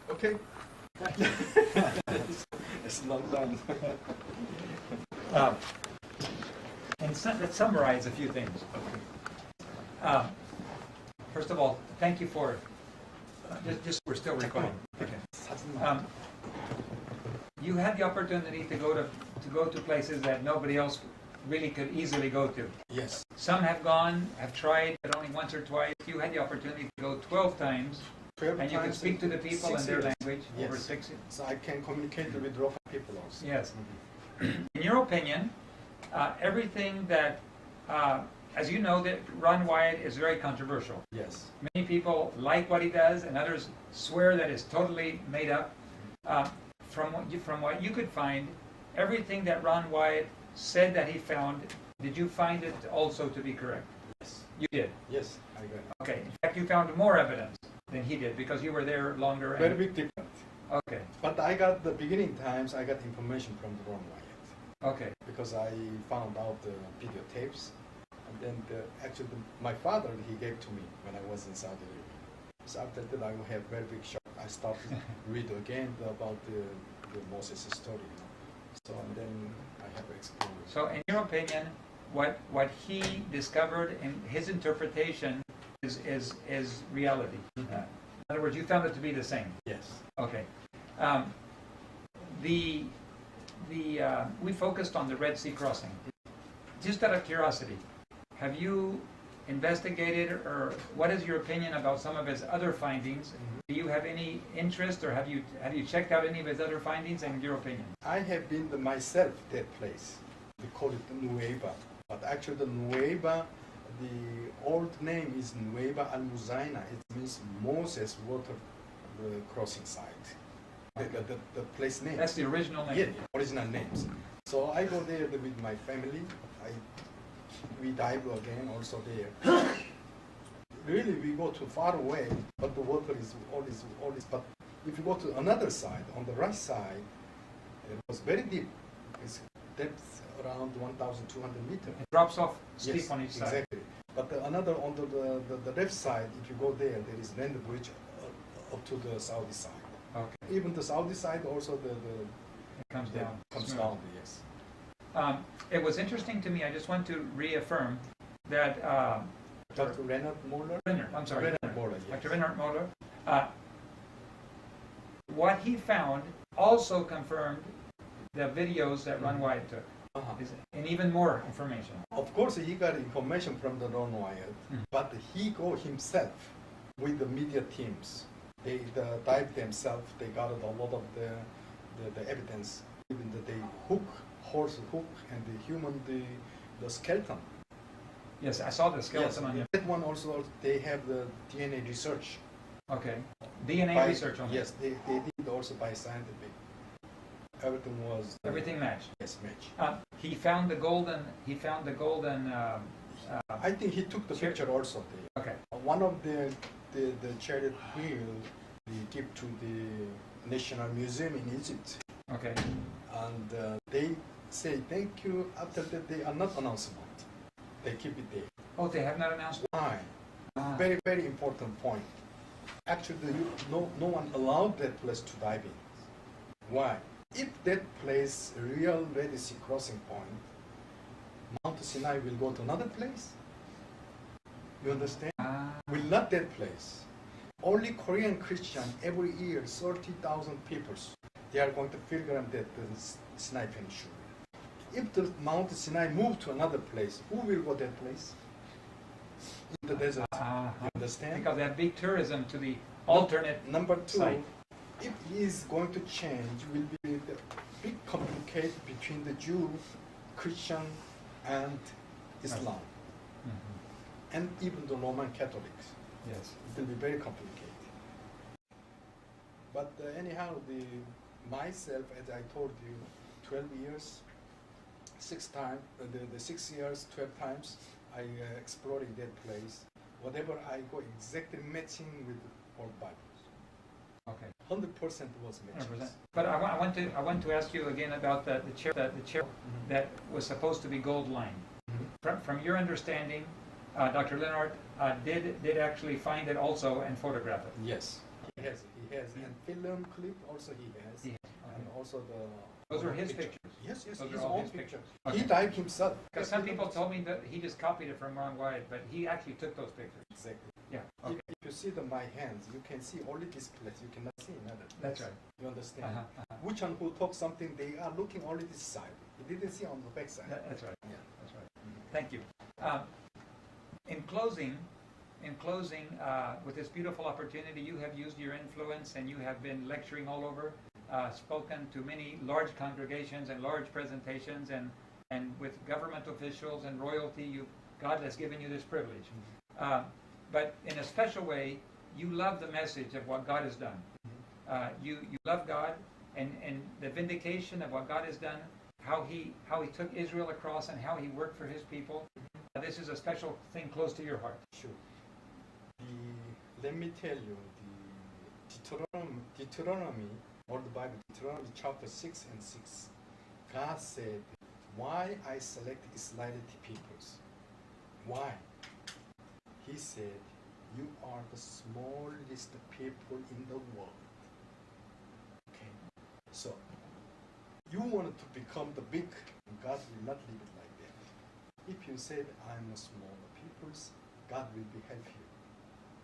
Okay. It's not done. Let's summarize a few things. First of all, thank you for. We're still recording. Okay. You had the opportunity to go to places that nobody else really could easily go to. Yes. Some have tried, but only once or twice. You had the opportunity to go 12 times. 12 and you can speak to the people in their language over 6 years. So I can communicate with ROJO people also. Yes. In your opinion, everything that, as you know, that Ron Wyatt is very controversial. Yes. Many people like what he does, and others swear that it's totally made up. From what you could find, everything that Ron Wyatt said that he found, did you find it also to be correct? Yes. You did? Yes, I got it. Okay. In fact, you found more evidence than he did because you were there longer. Very big difference. Okay. But I got the beginning times, I got information from the Ron Wyatt. Okay. Because I found out the video tapes. And then my father, he gave to me when I was in Saudi Arabia. So after that, I have very big shock. I started to read again about the Moses story. So and then I have explored. So in your opinion, what he discovered in his interpretation is reality. In other words, you found it to be the same. Yes. Okay. We focused on the Red Sea crossing. Just out of curiosity, have you investigated, or what is your opinion about some of his other findings? Do you have any interest, or have you checked out any of his other findings and your opinion? I have been myself that place. We call it Nueva, but actually the Nueva, the old name is Nueva al-Muzaina. It means Moses water the crossing site. The place name. That's the original name. Yeah, original names. So I go there with my family. We dive again also there. Really, we go too far away, but the water is always. But if you go to another side, on the right side, it was very deep. It's depth around 1,200 meters. It drops off steep yes, on each side. Exactly. But another on the left side, if you go there is land bridge up to the Saudi side. Okay. Even the Saudi side also it comes down. Comes down. Yes. It was interesting to me. I just want to reaffirm that Dr. Reinhard Moller. Reinhard Moller. Yes. Dr. Reinhard Moller. What he found also confirmed the videos that Ron Wyatt took, and even more information. Of course, he got information from the Ron Wyatt, but he go himself with the media teams. They dive themselves. They got a lot of the evidence. Even the horse hook and the human the skeleton. Yes, I saw the skeleton on you. That one also they have the DNA research. Okay, DNA research on it. Yes, they did also by scientific. Everything matched. Yes, matched. He found the golden. I think he took the picture also. Okay. One of the chariot wheel we give to the National Museum in Egypt. Okay. And they say thank you. After that, they are not announcement. They keep it there. Oh, they have not announced. Why? Very, very important point. Actually, no one allowed that place to dive in. Why? If that place, real Red Sea crossing point, Mount Sinai will go to another place. You understand? Will not that place. Only Korean Christian every year, 30,000 people, they are going to pilgrim that the Sinai Peninsula. If the Mount Sinai move to another place, who will go that place? In the desert. You understand? Because they have big tourism to the alternate Number two, site. if he is going to change, will be the big complication between the Jew, Christian, and Islam, and even the Roman Catholics. Yes, it will be very complicated. But anyhow, myself, as I told you, 12 years, 6 times, the 6 years, 12 times, I exploring that place. Whatever I go, exactly matching with all Bibles. Okay. 100% was matching. 100%. But I want to ask you again about the chair that was supposed to be gold lined. From your understanding, Dr. Leonard did actually find it also and photograph it. Yes. He has, and film clip also he has, and also the. Those are his picture. pictures. Yes, Those his are all own his picture. pictures. He typed himself. Because some people told me that he just copied it from Ron Wyatt, but he actually took those pictures. Exactly. Yeah. Okay. If you see my hands, you can see only this place. You cannot see another place. That's right. You understand? Which one who talks something, they are looking only this side. He didn't see on the back side. That's right. Yeah. That's right. Thank you. In closing, with this beautiful opportunity, you have used your influence and you have been lecturing all over, spoken to many large congregations and large presentations, and with government officials and royalty. God has given you this privilege. But in a special way, you love the message of what God has done. You love God and the vindication of what God has done, how he took Israel across and how he worked for his people. This is a special thing close to your heart. Sure. Let me tell you, the Deuteronomy, or the Bible, Deuteronomy chapter 6 and 6, God said, why I select Israelite peoples? Why? He said, you are the smallest people in the world. Okay. So, you wanted to become the big, and God will not leave it like that. If you said, I'm a smaller peoples, God will be help you.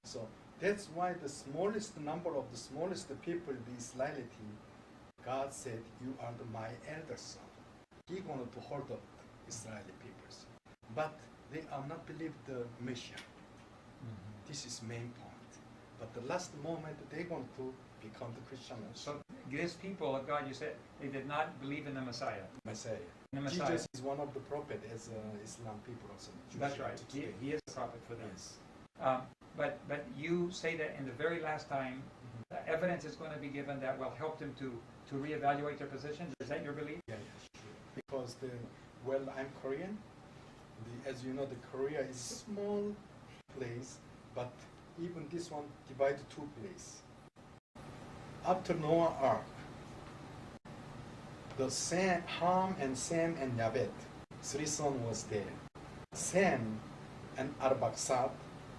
So, that's why the smallest number of the smallest people, the Israelite, God said, you are my elder son. He wanted to hold up the Israeli peoples. But they are not believe the Messiah. This is main point. But the last moment, they want to become the Christians. So this people of God, you said, they did not believe in the Messiah. Messiah. The Messiah. Jesus is one of the prophets as Islam people also. That's right. He is a prophet for them. Yes. But you say that in the very last time, evidence is going to be given that will help them to reevaluate their position. Is that your belief? Yeah, sure. Because I'm Korean. As you know, the Korea is a small place, but even this one divided two places. After Noah Ark, the Ham and Sem and Yabet, three sons was there. Sem and Arbaxad.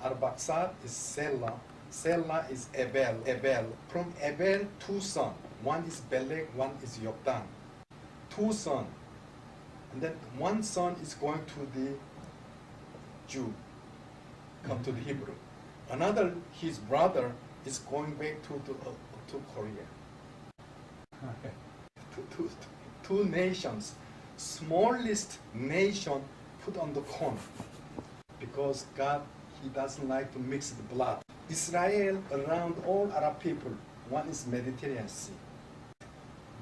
Arbaxad is Selah. Selah is Abel. From Abel, two sons. One is Beleg, one is Yoktan. Two sons. And then one son is going to the Jew, come to the Hebrew. Another, his brother, is going back to Korea. Okay. Two nations, smallest nation put on the corner, because God, he doesn't like to mix the blood. Israel around all Arab people, one is Mediterranean Sea,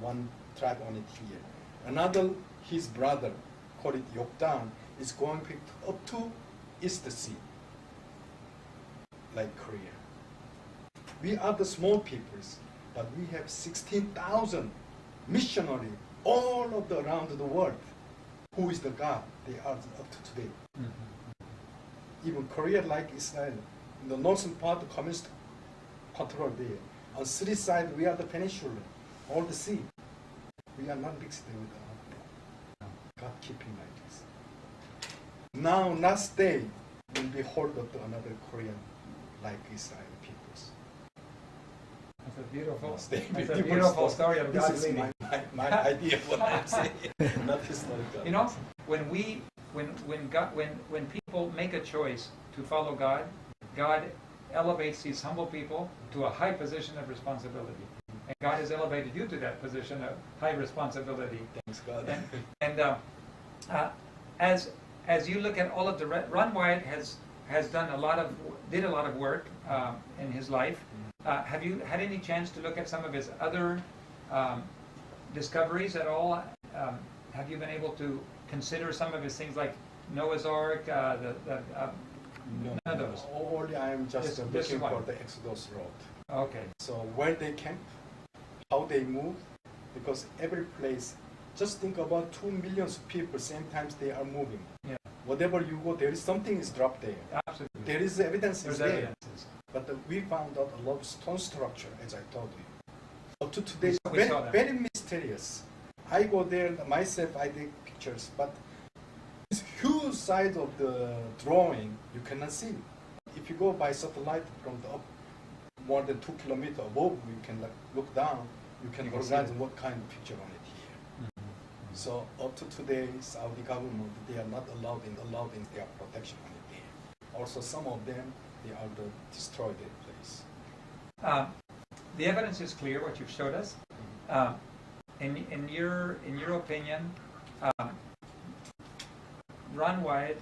one tribe on it here. Another, his brother, called it Yoktan, is going up to East Sea, like Korea. We are the small peoples, but we have 16,000 missionaries all of around the world. Who is the God? They are up to today. Even Korea, like Israel, in the northern part, the communist control there. On three sides, we are the peninsula, all the sea. We are not mixed with God keeping like this. Now, last day will be hold up to another Korean, like Israel peoples. That's a beautiful, that's a beautiful story of God leading. leading. This is my idea of what I'm saying, not historical. You know, when people make a choice to follow God, God elevates these humble people to a high position of responsibility. And God has elevated you to that position of high responsibility. Thanks, God. And as you look at all of the Ron Wyatt did a lot of work in his life. Have you had any chance to look at some of his other discoveries at all? Have you been able to consider some of his things like Noah's Ark? None of those. Only I am just looking for the Exodus road. Okay. So where they camp, how they move, because every place, just think about 2 million people, same times they are moving. Yeah. Whatever you go, there is something is dropped there. Absolutely. There is evidence There's there. evidences. But we found out a lot of stone structure, as I told you. So to today, very mysterious. I go there myself, I take pictures, but this huge size of the drawing, you cannot see. If you go by satellite from the up, more than 2 kilometers above, you can like, look down, you can You can see organize it. what kind of picture on it here. So up to today, Saudi government, they are not allowed in their protection on it there. Also, some of them, they are destroyed their place. The evidence is clear, what you've showed us. In your opinion, Ron Wyatt,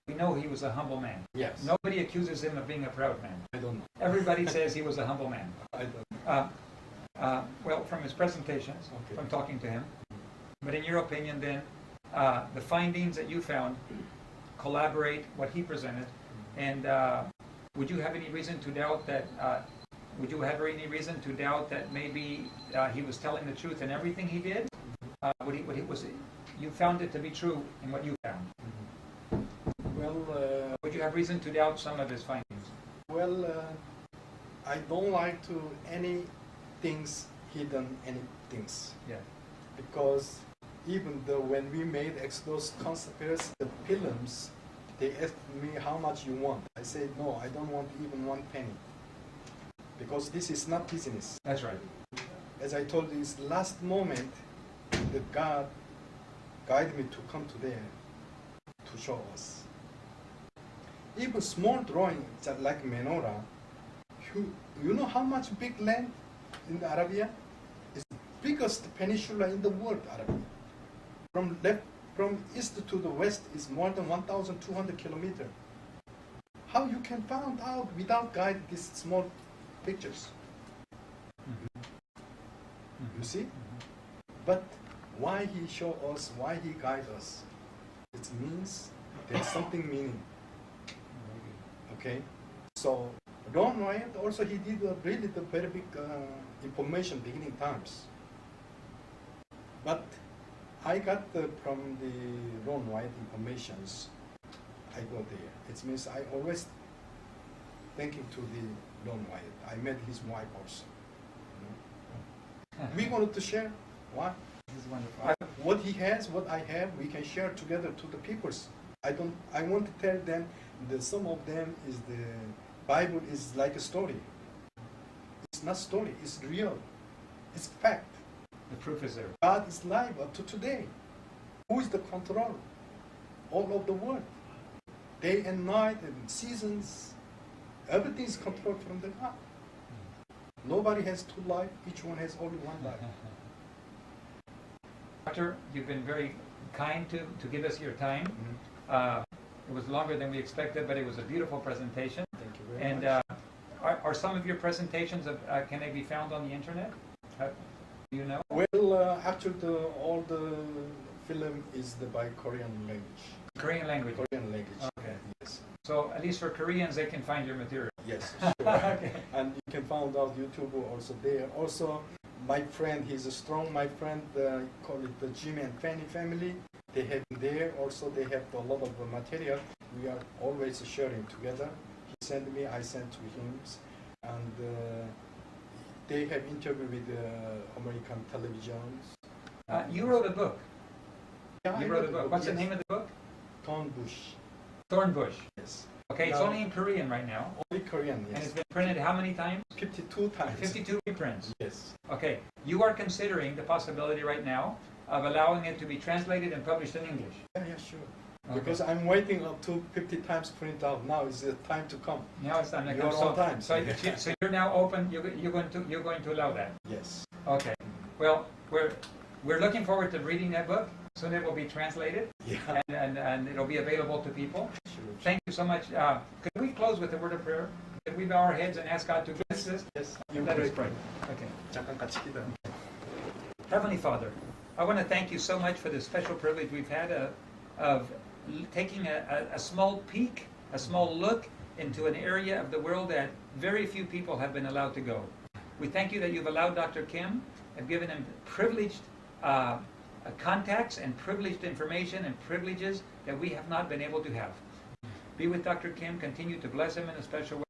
we know he was a humble man. Yes. Nobody accuses him of being a proud man. I don't know. Everybody says he was a humble man. I don't know. Well, from his presentations, Okay. from talking to him. But in your opinion, then, the findings that you found collaborate what he presented. And would you have any reason to doubt that? Would you have any reason to doubt that maybe he was telling the truth in everything he did? You found it to be true in what you found. Well, Would you have reason to doubt some of his findings? well, I don't like to any things hidden, any things. Yeah. Because even though when we made Exodus conspiracy, the films, they asked me how much you want. I said, no, I don't want even 1 penny. Because this is not business. That's right. As I told you, this last moment, the God guided me to come to there to show us. Even small drawing, just like menorah, you know how much big land in Arabia? It's the biggest peninsula in the world, Arabia. From east to the west is more than 1,200 kilometers. How you can find out without guide these small pictures? You see? But why he show us, why he guide us? It means there's something meaning. Okay? So Ron Wyatt also he did really the very big information beginning times. But I got from the Ron Wyatt informations. I go there. It means I always thanking to the Ron Wyatt. I met his wife also. You know? We wanted to share. Why? This is wonderful. What he has, what I have, we can share together to the peoples. I want to tell them that some of them is the Bible is like a story. It's not story, it's real. It's fact. The proof is there. God is live up to today. Who is the control? All of the world. Day and night and seasons. Everything is controlled from the God. Nobody has 2 lives, each one has only 1 life. Doctor, you've been very kind to give us your time. It was longer than we expected, but it was a beautiful presentation. Thank you very much. And are some of your presentations, can they be found on the internet? Do you know? Well, actually, all the film is by Korean language. Korean language. Korean language. Okay. Yes. So at least for Koreans, they can find your material. Yes. Sure. Okay. And you can find out YouTube also there. Also, my friend, he's a strong. My friend, call it the Jim and Fanny family. They have there. Also, they have a lot of material. We are always sharing together. He sent me, I sent to him, and they have interview with American televisions. You wrote a book. Yeah, You I wrote a book. What's the yes. name of the book? Thornbush. Thornbush. Yes. Okay, it's Now- only in Korean right now. Only Korean, And yes. it's been printed how many times? 52 times. 52 reprints. Yes. Okay, you are considering the possibility right now of allowing it to be translated and published in English. Yeah, sure. Okay. Because I'm waiting up to 50 times print out. Now is the time to come. Now it's time to You're come. on time. So you're now open. You're going to allow that. Yes. Okay. Well, we're looking forward to reading that book. Soon it will be translated Yeah. and it'll be available to people. Sure. Thank you so much. Could we close with a word of prayer? Could we bow our heads and ask God to bless this? Yes. Let us pray. Okay. 잠깐 같이 기도. Heavenly Father, I want to thank you so much for the special privilege we've had of taking a small peek, a small look into an area of the world that very few people have been allowed to go. We thank you that you've allowed Dr. Kim and given him privileged contacts and privileged information and privileges that we have not been able to have. Be with Dr. Kim, continue to bless him in a special way.